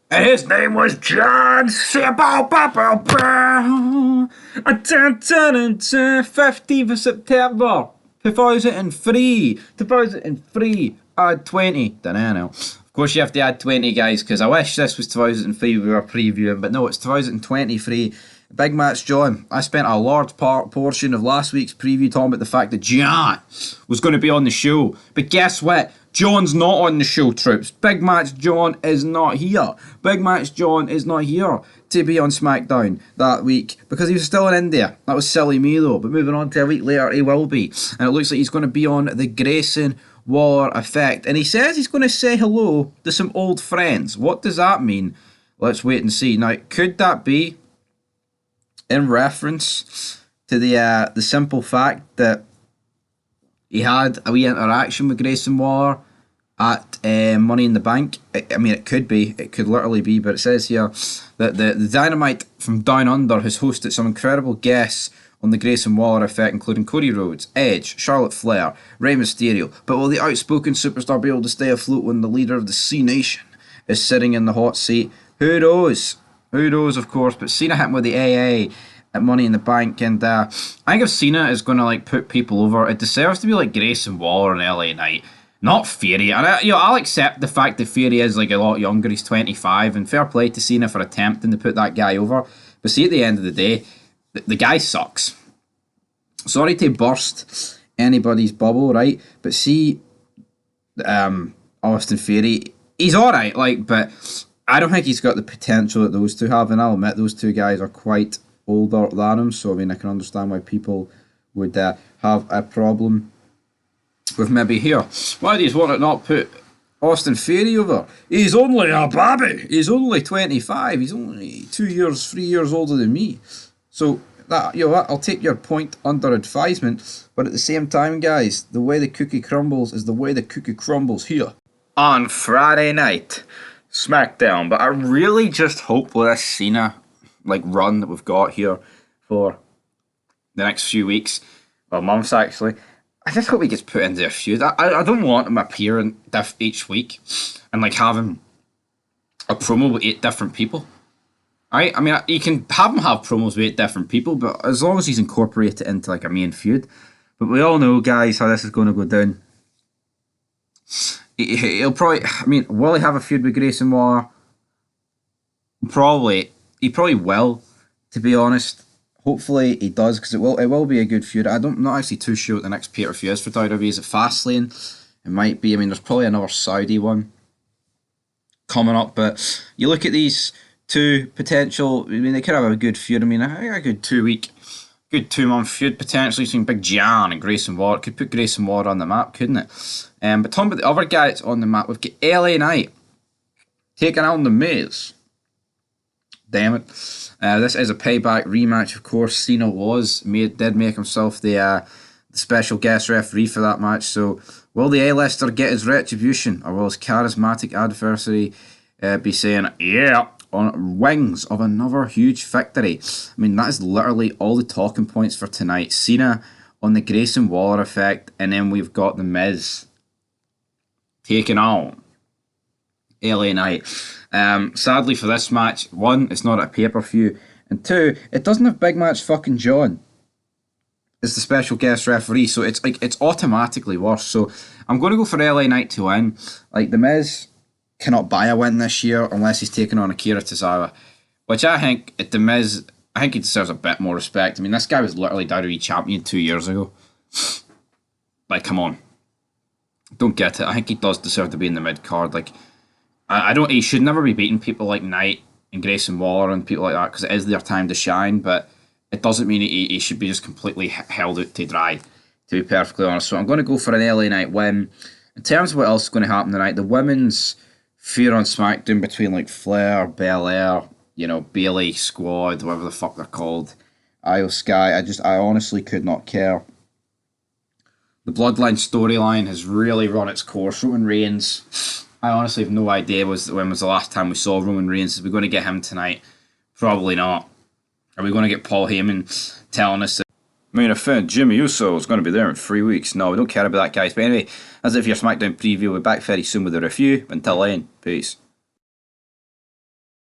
And his name was John Cena. 15th of September 2003. 2003. Add 20. Dunno now. Of course you have to add 20, guys, because I wish this was 2003 we were previewing, but no, it's 2023. Big match, John. I spent a large portion of last week's preview talking about the fact that John was going to be on the show. But guess what? John's not on the show, troops. Big Match John is not here. Big Match John is not here to be on SmackDown that week because he was still in India. That was silly me though. But moving on to a week later, he will be. And it looks like he's going to be on the Grayson Waller Effect. And he says he's going to say hello to some old friends. What does that mean? Let's wait and see. Now, could that be in reference to the simple fact that he had a wee interaction with Grayson Waller at Money in the Bank? I mean, it could be. It could literally be. But it says here that the Dynamite from Down Under has hosted some incredible guests on the Grayson Waller Effect, including Cody Rhodes, Edge, Charlotte Flair, Rey Mysterio. But will the outspoken superstar be able to stay afloat when the leader of the C Nation is sitting in the hot seat? Who knows? Who knows, of course. But Cena hit him with the AA at Money in the Bank, and I think if Cena is going to like put people over, it deserves to be like Grayson Waller and LA Knight, not Fury. And I'll accept the fact that Fury is like a lot younger. He's 25, and fair play to Cena for attempting to put that guy over. But see, at the end of the day, the guy sucks. Sorry to burst anybody's bubble, right? But see, Austin Fury, he's all right, like, but I don't think he's got the potential that those two have. And I'll admit those two guys are quite older than him, so I mean I can understand why people would have a problem with maybe here. Why do you want to not put Austin Fury over? He's only a baby. He's only 25. He's only 3 years older than me. So that I'll take your point under advisement. But at the same time, guys, the way the cookie crumbles is the way the cookie crumbles here on Friday night SmackDown. But I really just hope with this Cena run that we've got here for the next few weeks or months, actually, I just hope he gets put into a feud. I don't want him appearing each week and having a promo with 8 different people. Right? I mean, you can have him have promos with 8 different people, but as long as he's incorporated into a main feud. But we all know, guys, how this is going to go down. He'll probably, will he have a feud with Grayson Waller? Probably. He probably will, to be honest. Hopefully he does, because it will be a good feud. I'm not actually too sure what the next pay-per-view is for WWE. Is it Fastlane? It might be. I mean, there's probably another Saudi one coming up, but you look at these two potential, I mean, they could have a good feud. I mean, a good 2-month feud potentially between Big John and Grayson Waller. Could put Grayson Waller on the map, couldn't it? But talking about the other guy that's on the map, we've got LA Knight taking on The Miz. Damn it. This is a payback rematch, of course. Cena did make himself the special guest referee for that match. So will the A-lister get his retribution, or will his charismatic adversary be saying, yeah, on wings of another huge victory? I mean, that is literally all the talking points for tonight. Cena on the Grayson Waller Effect, and then we've got The Miz taking on LA Knight. Sadly for this match, 1, it's not a pay-per-view, and 2, it doesn't have Big Match fucking John as the special guest referee, so it's automatically worse. So I'm going to go for LA Knight to win. The Miz cannot buy a win this year unless he's taking on Akira Tozawa, which I think The Miz, I think he deserves a bit more respect. I mean, this guy was literally WWE champion 2 years ago. Come on. Don't get it. I think he does deserve to be in the mid-card. I don't. He should never be beating people like Knight and Grayson Waller and people like that, because it is their time to shine. But it doesn't mean he should be just completely held out to dry, to be perfectly honest. So I'm going to go for an LA Knight win. In terms of what else is going to happen tonight, the women's feud on SmackDown between Flair, Belair, Bayley Squad, whatever the fuck they're called, Io Sky. I honestly could not care. The Bloodline storyline has really run its course. Roman Reigns, I honestly have no idea when was the last time we saw Roman Reigns. Are we going to get him tonight? Probably not. Are we going to get Paul Heyman telling us that main event Jimmy Uso is going to be there in 3 weeks? No, we don't care about that, guys. But anyway, that's it for your SmackDown preview. We'll be back very soon with a review. Until then, peace.